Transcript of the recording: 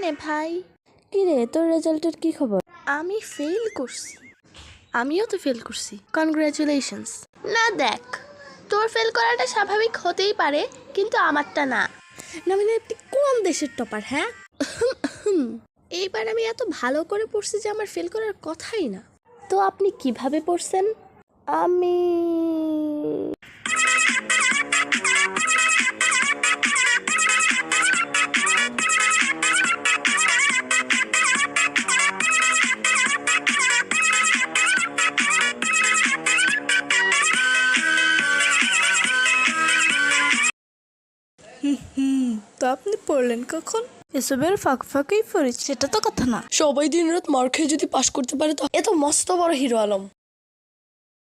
নে ভাই। কি রে, তোর রেজাল্টের কি খবর? আমি ফেল করছি। আমিও তো ফেল করছি, কনগ্রাচুলেশনস। না দেখ, তোর ফেল করাটা স্বাভাবিক হতেই পারে, কিন্তু আমারটা না। না মানে আপনি কোন দেশের টপার? হ্যাঁ, এইবার আমি এত ভালো করে পড়ছি যে আমার ফেল করার কথাই না। তো আপনি কিভাবে পড়ছেন? আমি তো আপনি পড়লেন কখন? এসবের ফাঁক ফাঁকেই পড়েছি, সেটা তো কথা না। সবাই দিন রাত মার খেয়ে যদি পাশ করতে পারে তো এত মস্ত বড় হিরো আলম।